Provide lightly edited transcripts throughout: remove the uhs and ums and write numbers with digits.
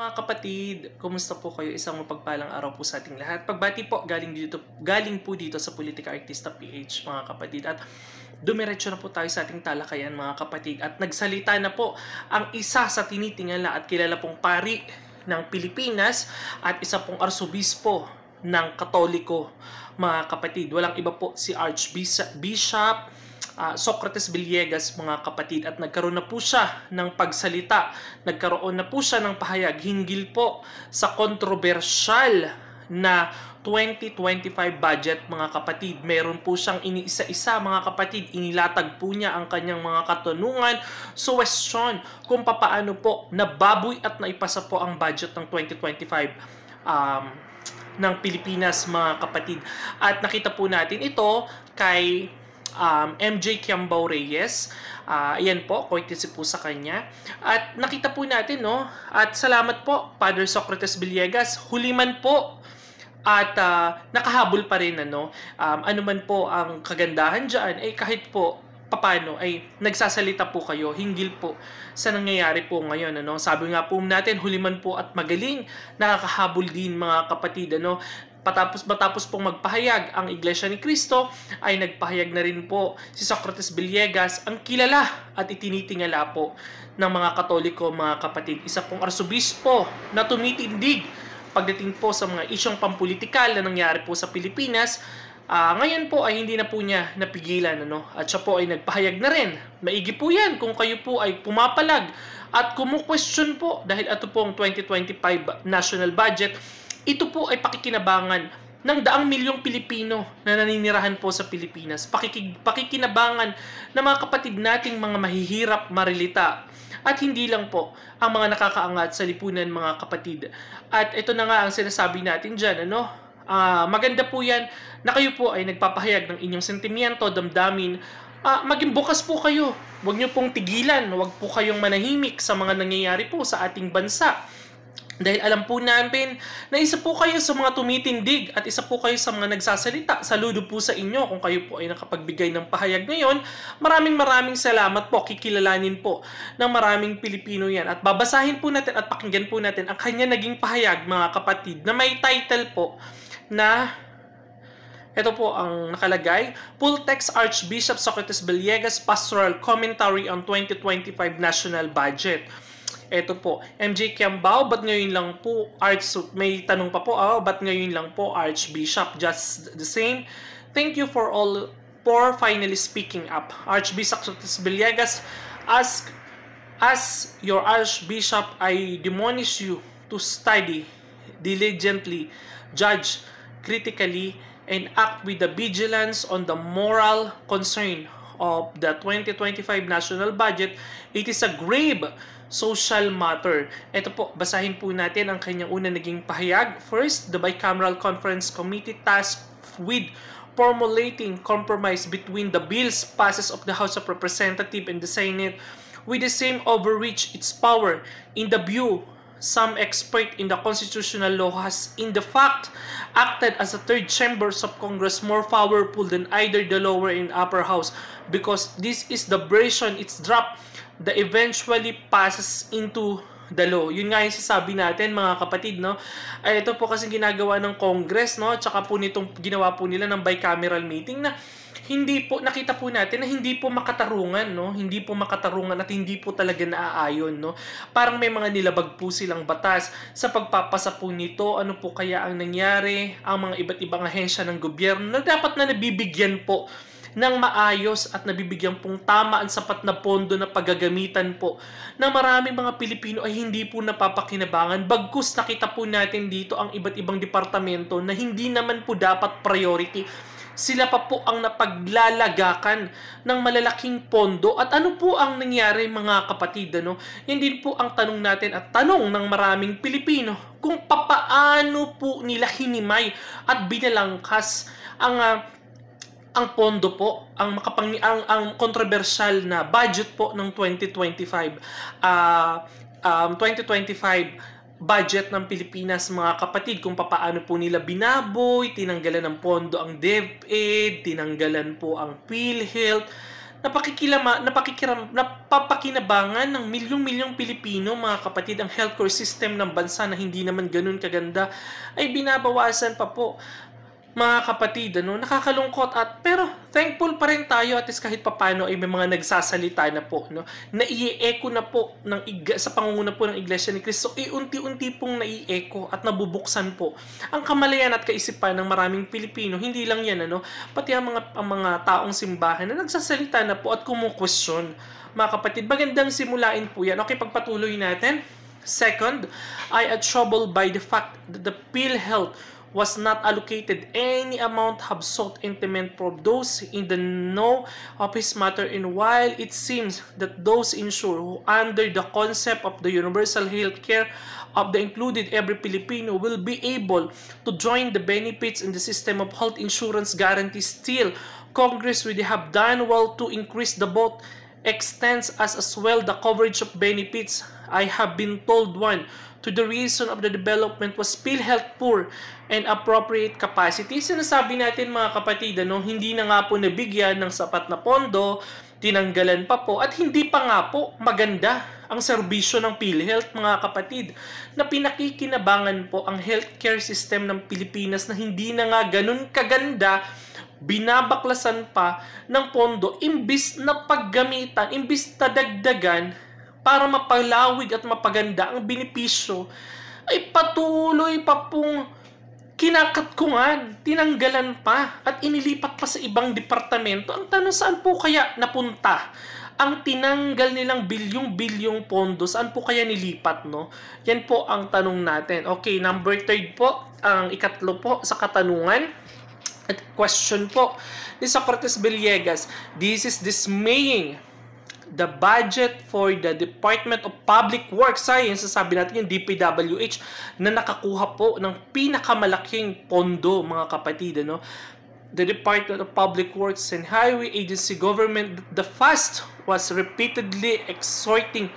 Mga kapatid, kumusta po kayo? Isang mapagpalang araw po sa ating lahat. Pagbati po galing po dito sa Politika Artista PH, mga kapatid. At dumiretso na po tayo sa ating talakayan, mga kapatid. At nagsalita na po ang isa sa tinitingala at kilala pong pari ng Pilipinas at isa pong arsobispo ng Katoliko, mga kapatid. Walang iba po si Archbishop Socrates Villegas, mga kapatid, at nagkaroon na po siya ng pagsalita, nagkaroon na po siya ng pahayag hinggil po sa kontrobersyal na 2025 budget, mga kapatid. Meron po siyang iniisa-isa, mga kapatid, inilatag po niya ang kanyang mga katanungan, suwestyon kung papaano po nababoy at naipasa po ang budget ng 2025 ng Pilipinas, mga kapatid. At nakita po natin ito kay MJ Kiambao Reyes. Ayan po, courtesy po sa kanya. At nakita po natin, no? At salamat po, Father Socrates Villegas. Huli man po at nakahabol pa rin, ano? Ano man po ang kagandahan dyan, kahit po papano ay nagsasalita po kayo hinggil po sa nangyayari po ngayon, ano? Sabi nga po natin, huli man po at magaling, nakakahabol din, mga kapatid, ano? Matapos pong magpahayag ang Iglesia ni Cristo, ay nagpahayag na rin po si Socrates Villegas, ang kilala at itinitingala po ng mga Katoliko, mga kapatid. Isa pong arsobispo na tumitindig pagdating po sa mga isyong pampulitikal na nangyari po sa Pilipinas. Ngayon po ay hindi na po niya napigilan, ano? At siya po ay nagpahayag na rin. Maigi po yan kung kayo po ay pumapalag at kumu-question po dahil ito pong 2025 national budget. Ito po ay pakikinabangan ng daang milyong Pilipino na naninirahan po sa Pilipinas. Pakikinabangan ng mga kapatid nating mga mahihirap marilita. At hindi lang po ang mga nakakaangat sa lipunan, mga kapatid. At ito na nga ang sinasabi natin dyan, ano? Maganda po yan na kayo po ay nagpapahayag ng inyong sentimiento, damdamin. Maging bukas po kayo. Huwag nyo pong tigilan. Huwag po kayong manahimik sa mga nangyayari po sa ating bansa. Dahil alam po namin na isa po kayo sa mga tumitindig at isa po kayo sa mga nagsasalita. Saludo po sa inyo kung kayo po ay nakapagbigay ng pahayag ngayon. Maraming salamat po. Kikilalanin po ng maraming Pilipino yan. At babasahin po natin at pakinggan po natin ang kanya naging pahayag, mga kapatid, na may title po na ito po ang nakalagay: Full Text Archbishop Socrates Villegas Pastoral Commentary on 2025 National Budget. Ito po, MJ Kiambao, ba't ngayon lang po may tanong pa po, ba't ngayon lang po Archbishop? Just the same. Thank you for finally speaking up. Archbishop Socrates Villegas, as your Archbishop, I admonish you to study diligently, judge critically, and act with the vigilance on the moral concern of the 2025 national budget. It is a grave social matter. Ito po, basahin po natin ang kanyang una naging pahayag. First, the Bicameral Conference Committee tasked with formulating compromise between the bills passes of the House of Representatives and the Senate with the same overreach its power. In the view, some expert in the constitutional law has in the fact acted as a third chambers of Congress more powerful than either the lower and upper house, because this is the version it's dropped that eventually passes into the law. Yun nga yung sasabi natin, mga kapatid, no? Ay, ito po kasi ginagawa ng Congress, no? Tsaka po nitong ginawa po nila ng bicameral meeting na hindi po, nakita po natin na hindi po makatarungan, no? Hindi po makatarungan at hindi po talaga naaayon, no? Parang may mga nilabag po silang batas sa pagpapasa po nito. Ano po kaya ang nangyari? Ang mga iba't ibang ahensya ng gobyerno na dapat na nabibigyan po ng maayos at nabibigyan pong tama ang sapat na pondo na paggagamitan po ng maraming mga Pilipino ay hindi po napapakinabangan. Bagkus nakita po natin dito ang iba't ibang departamento na hindi naman po dapat priority. Sila pa po ang napaglalagakan ng malalaking pondo. At ano po ang nangyari, mga kapatid, ano? Yan din po ang tanong natin at tanong ng maraming Pilipino kung papaano po nila hinimay at binalangkas ang pondo po, ang controversial na budget po ng 2025 budget ng Pilipinas, mga kapatid, kung papaano po nila binaboy, tinanggalan ng pondo ang DepEd, tinanggalan po ang PhilHealth, napapakinabangan ng milyong-milyong Pilipino, mga kapatid, ang healthcare system ng bansa na hindi naman ganun kaganda ay binabawasan pa po, mga kapatid, nakakalungkot pero thankful pa rin tayo at kahit papano ay may mga nagsasalita na po, nai-echo na po sa pangunguna po ng Iglesia ni Cristo, unti-unti pong nai-echo at nabubuksan po ang kamalayan at kaisipan ng maraming Pilipino. Hindi lang yan, pati ang mga taong simbahan na nagsasalita na po at kumukwestiyon, mga kapatid. Magandang simulain po yan. Okay, pagpatuloy natin. Second, I am troubled by the fact that the PhilHealth was not allocated any amount have sought intimate for those in the know of his matter, and while it seems that those insured who under the concept of the universal health care of the included every Filipino will be able to join the benefits in the system of health insurance guarantee, still Congress would have done well to increase the both extends as well the coverage of benefits. I have been told one to the reason of the development was PhilHealth poor and appropriate capacity. Sinasabi natin, mga kapatid, hindi na nga po nabigyan ng sapat na pondo, tinanggalan pa po, at hindi pa nga po maganda ang serbisyo ng PhilHealth, mga kapatid, na pinakikinabangan po ang healthcare system ng Pilipinas na hindi na nga ganun kaganda, binabaklasan pa ng pondo imbis na paggamitan, imbis na dagdagan para mapalawig at mapaganda ang benepisyo, ay patuloy pa pong kinakatkungan, tinanggalan pa at inilipat pa sa ibang departamento. Ang tanong, saan po kaya napunta ang tinanggal nilang bilyong-bilyong pondo? Saan po kaya nilipat, Yan po ang tanong natin. Okay, number 3 po, ang ikatlo po sa katanungan. At question po ni Socrates Villegas, this is dismaying. The budget for the Department of Public Works Science, sabi natin yung DPWH, na nakakuha po ng pinakamalaking pondo, mga kapatid, The Department of Public Works and Highway Agency government, the FAST, was repeatedly exhorting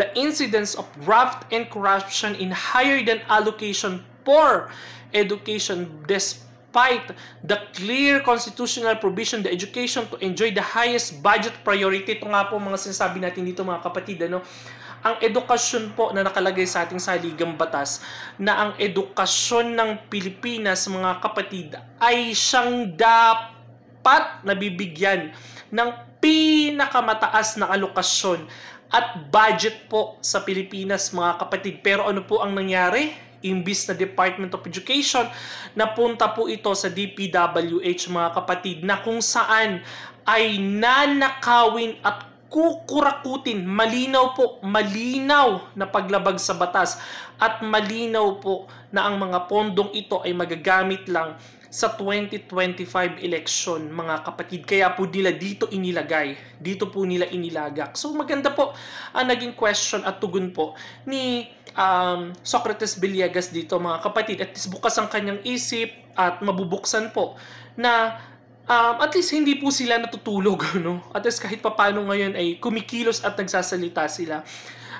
the incidence of graft and corruption in higher than allocation for education, despite the clear constitutional provision, the education to enjoy the highest budget priority. Ito nga po mga sinasabi natin dito, mga kapatid, ang edukasyon po na nakalagay sa ating saligang batas, na ang edukasyon ng Pilipinas, mga kapatid, ay siyang dapat nabibigyan ng pinakamataas na alokasyon at budget po sa Pilipinas, mga kapatid. Pero ano po ang nangyari? Imbis na Department of Education, napunta po ito sa DPWH, mga kapatid, na kung saan ay nanakawin at kukurakutin, malinaw na paglabag sa batas, at malinaw po na ang mga pondong ito ay magagamit lang sa 2025 election, mga kapatid. Kaya po nila dito inilagay, dito po nila inilagak. So maganda po ang naging question at tugon po ni Socrates Villegas dito, mga kapatid. At least bukas ang kanyang isip at mabubuksan po na at least hindi po sila natutulog, At least kahit papano ngayon ay kumikilos at nagsasalita sila.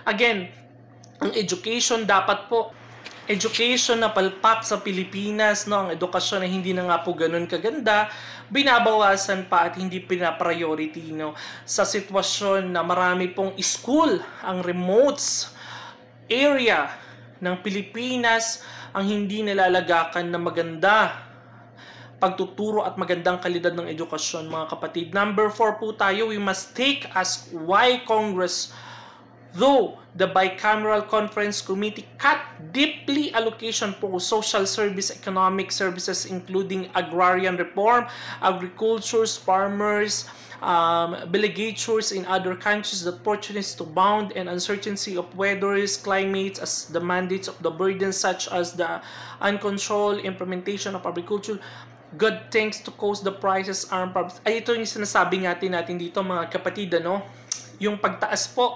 Again, ang education dapat po, education na palpak sa Pilipinas, ang edukasyon na hindi na nga po ganun kaganda, binabawasan pa at hindi pinapriority, sa sitwasyon na marami pong school, ang remotes area ng Pilipinas, ang hindi nilalagakan na maganda pagtuturo at magandang kalidad ng edukasyon, mga kapatid. Number 4 po tayo, we must take as why Congress, though the Bicameral Conference Committee cut deeply allocation for social service, economic services, including agrarian reform, agricultures, farmers, delegatures in other countries that opportunities to bound and uncertainty of weathers, climates as the mandates of the burdens such as the uncontrolled implementation of agriculture, good things to cause the prices armed problems. Ay, ito yung sinasabi natin dito, mga kapatid, yung pagtaas po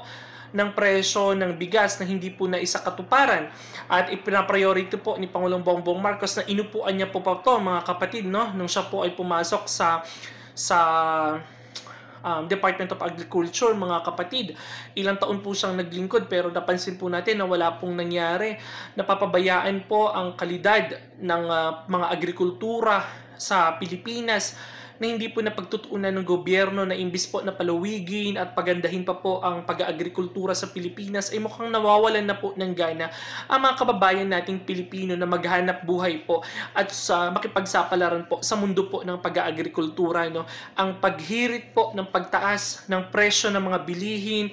ng presyo ng bigas na hindi po na isa katuparan at ipinapriority po ni Pangulong Bongbong Marcos na inupuan niya po pa ito, mga kapatid, nung siya po ay pumasok sa Department of Agriculture, mga kapatid. Ilang taon po siyang naglingkod pero napansin po natin na wala pong nangyari. Napapabayaan po ang kalidad ng mga agrikultura sa Pilipinas. na hindi po napagtutuunan ng gobyerno na imbis po na palawigin at pagandahin pa po ang pag-aagrikultura sa Pilipinas ay mukhang nawawalan na po ng gana ang mga kababayan nating Pilipino na maghanap buhay po at sa makipagsapalaran po sa mundo po ng pag-aagrikultura, no? Ang paghirit po ng pagtaas ng presyo ng mga bilihin,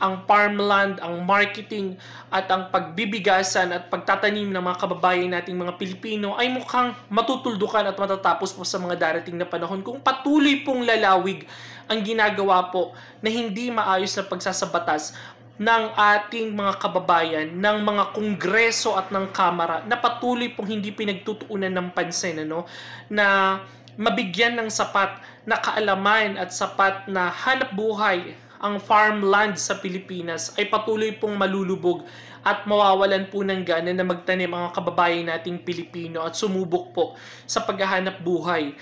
ang farmland, ang marketing, at ang pagbibigasan at pagtatanim ng mga kababayan nating mga Pilipino ay mukhang matutuldukan at matatapos po sa mga darating na panahon kung patuloy pong lalawig ang ginagawa po na hindi maayos na pagsasabatas ng ating mga kababayan, ng mga kongreso at ng kamara na patuloy pong hindi pinagtutuunan ng pansin, ano, na mabigyan ng sapat na kaalaman at sapat na hanap buhay ang farmland sa Pilipinas ay patuloy pong malulubog at mawawalan po ng gana na magtanim ang kababayan nating Pilipino at sumubok po sa paghahanap buhay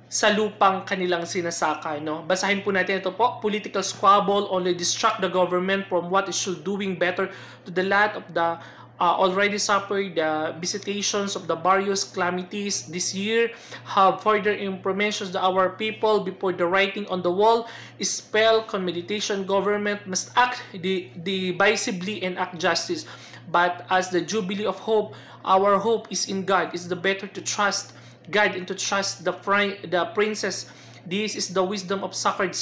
sa lupang kanilang sinasaka, no? Basahin po natin ito po. Political squabble only distract the government from what it should doing better to the lot of the already suffered. The visitations of the various calamities this year have further information to our people before the writing on the wall is spelled. Meditation government must act decisively and act justice. But as the jubilee of hope, our hope is in God. It's the better to trust God and to trust the princess. This is the wisdom of sacred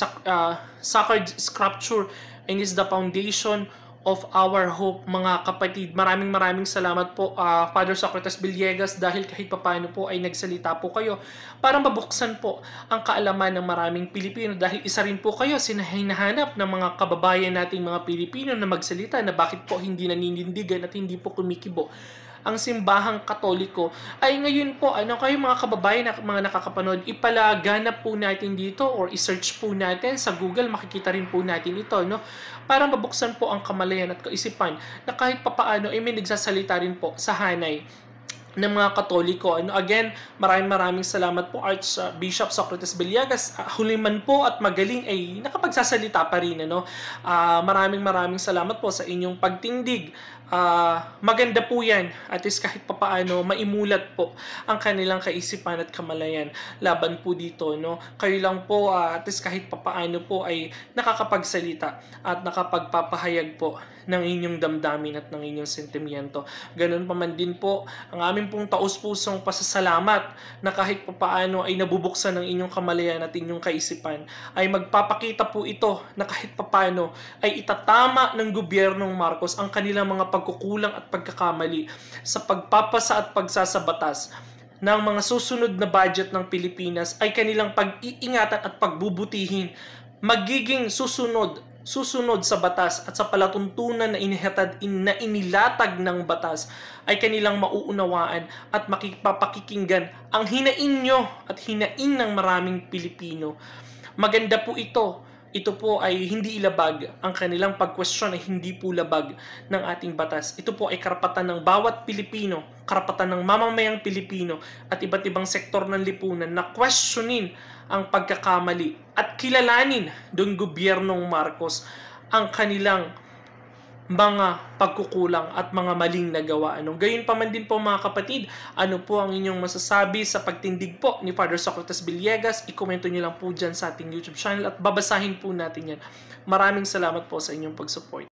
scripture and is the foundation of our hope, mga kapatid. Maraming salamat po, Father Socrates Villegas, dahil kahit papaano po ay nagsalita po kayo para mabuksan po ang kaalaman ng maraming Pilipino, dahil isa rin po kayo hinahanap ng mga kababayan nating mga Pilipino na magsalita na bakit po hindi naninindigan at hindi po kumikibo ang simbahang Katoliko. Ay ngayon po, kayo mga kababayan na mga nakakapanood, ipalaganap po natin dito or i-search po natin sa Google, makikita rin po natin ito, no? Para mabuksan po ang kamalayan at kaisipan na kahit papaano ay may nagsasalita rin po sa hanay ng mga Katoliko. Again, maraming salamat po, Archbishop Socrates Villegas. Huli man po at magaling ay nakapagsasalita pa rin, ano? Maraming salamat po sa inyong pagtindig. Maganda po yan, at least kahit papaano maimulat po ang kanilang kaisipan at kamalayan laban po dito, no? Kayo lang po, at least kahit papaano po ay nakakapagsalita at nakapagpapahayag po ng inyong damdamin at ng inyong sentimiento. Ganun pa man din po ang aming pong taus-pusong pasasalamat na kahit papaano ay nabubuksan ng inyong kamalayan at inyong kaisipan, ay magpapakita po ito na kahit papaano ay itatama ng gobyernong Marcos ang kanilang mga pagkukulang at pagkakamali sa pagpapasa at pagsasabatas ng mga susunod na budget ng Pilipinas ay kanilang pag-iingatan at pagbubutihin, magiging susunod sa batas at sa palatuntunan na inilatag ng batas ay kanilang mauunawaan at makipapakikinggan ang hinaing nyo at hinaing ng maraming Pilipino. Maganda po ito. Ito po ay hindi ilabag. Ang kanilang pagkwestiyon ay hindi po labag ng ating batas. Ito po ay karapatan ng bawat Pilipino, karapatan ng mamamayang Pilipino at iba't ibang sektor ng lipunan na questionin ang pagkakamali at kilalanin ng gobyernong Marcos ang kanilang mga pagkukulang at mga maling nagawa. Gayon pa man din po mga kapatid, ano po ang inyong masasabi sa pagtindig po ni Father Socrates Villegas? I-komento nyo lang po dyan sa ating YouTube channel at babasahin po natin yan. Maraming salamat po sa inyong pag-support.